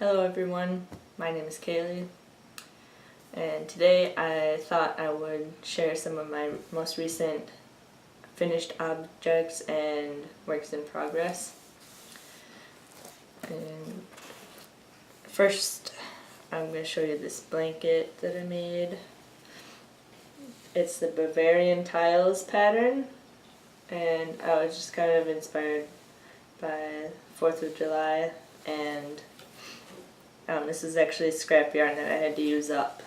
Hello everyone, my name is Kaylee, and today I thought I would share some of my most recent finished objects and works in progress. And first I'm going to show you this blanket that I made. It's the Bavarian tiles pattern, and I was just kind of inspired by 4th of July, and this is actually scrap yarn that I had to use up,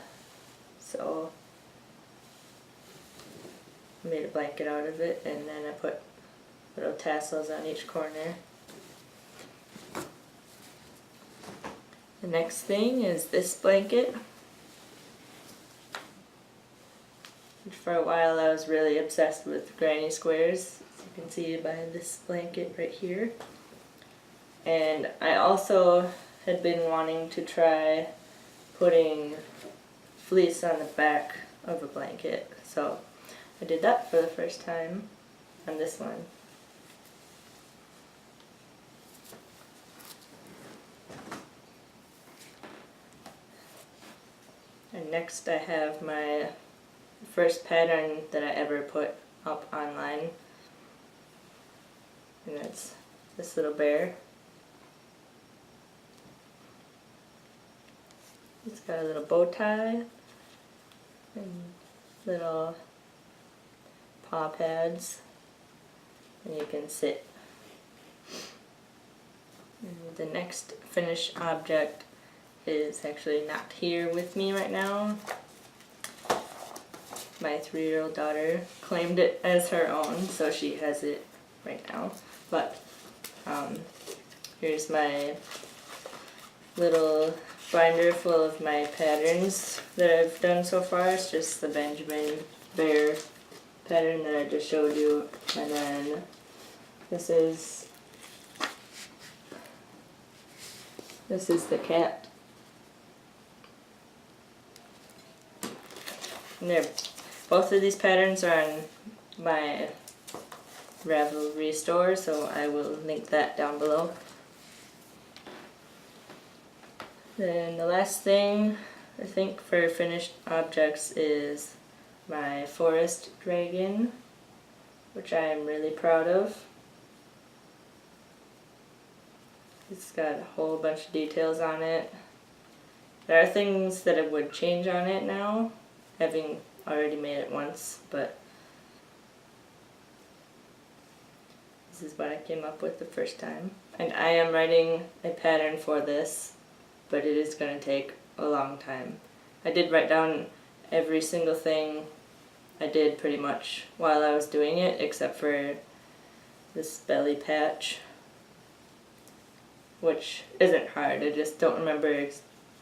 so I made a blanket out of it, and then I put little tassels on each corner. The next thing is this blanket. For a while I was really obsessed with granny squares, as you can see by this blanket right here. And I also had been wanting to try putting fleece on the back of a blanket, so I did that for the first time on this one. And next I have my first pattern that I ever put up online, and it's this little bear. It's got a little bow tie and little paw pads, and you can sit. And the next finished object is actually not here with me right now. My 3-year-old daughter claimed it as her own, so she has it right now. But here's my little binder full of my patterns that I've done so far. It's just the Benjamin Bear pattern that I just showed you, and then this is the cat. And both of these patterns are on my Ravelry store, so I will link that down below. Then the last thing I think for finished objects is my forest dragon, which I am really proud of. It's got a whole bunch of details on it. There are things that I would change on it now, having already made it once, but this is what I came up with the first time. And I am writing a pattern for this, but it is going to take a long time. I did write down every single thing I did pretty much while I was doing it, except for this belly patch, which isn't hard. I just don't remember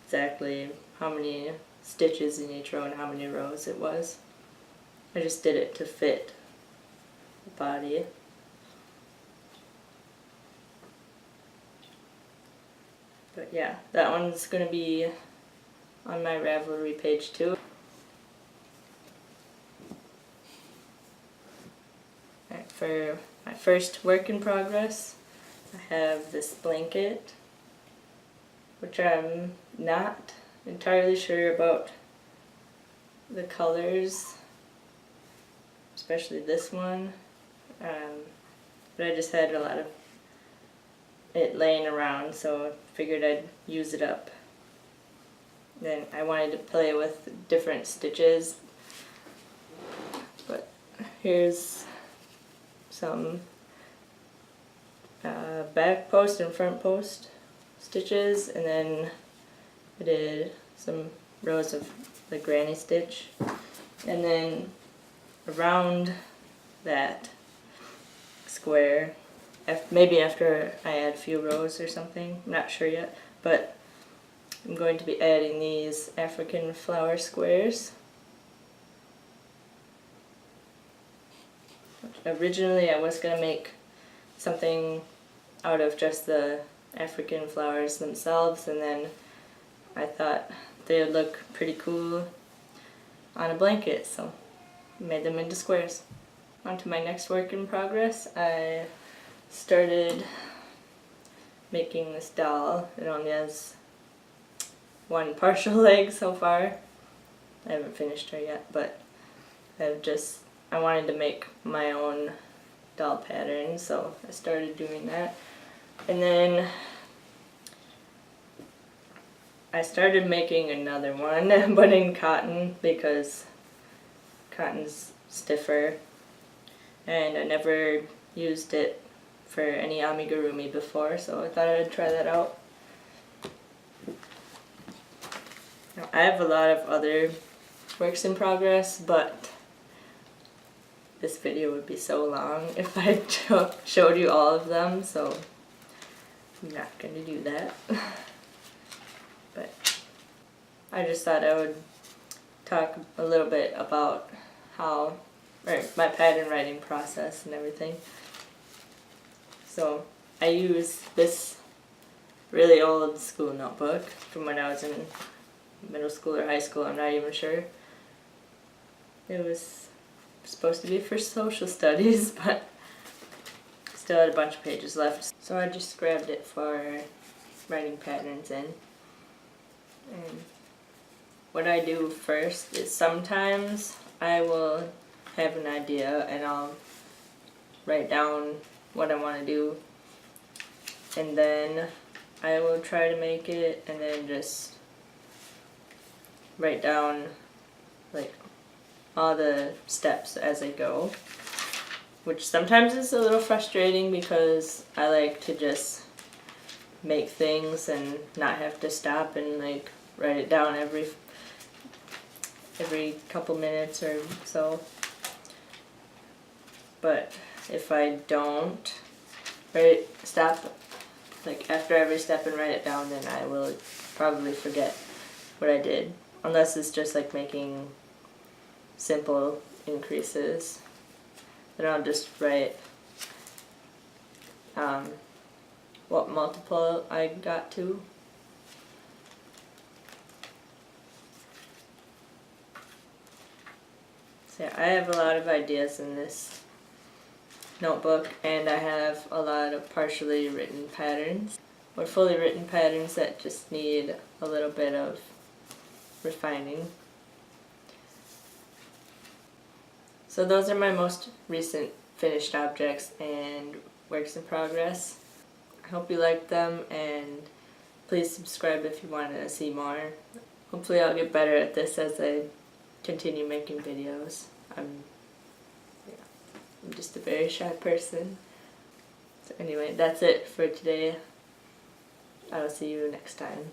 exactly how many stitches in each row and how many rows it was. I just did it to fit the body. But yeah, that one's going to be on my Ravelry page too. Alright, for my first work in progress, I have this blanket, which I'm not entirely sure about the colors, especially this one, but I just had a lot of it laying around, so I figured I'd use it up. Then I wanted to play with different stitches, but here's some back post and front post stitches, and then I did some rows of the granny stitch, and then around that square, maybe after I add a few rows or something, I'm not sure yet, but I'm going to be adding these African flower squares. Originally I was going to make something out of just the African flowers themselves, and then I thought they would look pretty cool on a blanket, so I made them into squares. On to my next work in progress. I started making this doll. It only has one partial leg so far. I haven't finished her yet, but I wanted to make my own doll pattern, so I started doing that. And then I started making another one, but in cotton, because cotton's stiffer, and I never used it for any amigurumi before, so I thought I'd try that out. Now, I have a lot of other works in progress, but this video would be so long if I showed you all of them, so I'm not going to do that. But I just thought I would talk a little bit about my pattern writing process and everything. So I use this really old school notebook from when I was in middle school or high school, I'm not even sure. It was supposed to be for social studies, but still had a bunch of pages left. So I just grabbed it for writing patterns in. And what I do first is sometimes I will have an idea and I'll write down what I want to do, and then I will try to make it and then just write down like all the steps as I go, which sometimes is a little frustrating because I like to just make things and not have to stop and like write it down every couple minutes or so. But if I don't stop like after every step and write it down, then I will probably forget what I did, unless it's just like making simple increases. Then I'll just write what multiple I got to. So yeah, I have a lot of ideas in this notebook, and I have a lot of partially written patterns or fully written patterns that just need a little bit of refining. So those are my most recent finished objects and works in progress. I hope you liked them, and please subscribe if you want to see more. Hopefully I'll get better at this as I continue making videos. I'm just a very shy person. So anyway, that's it for today. I will see you next time.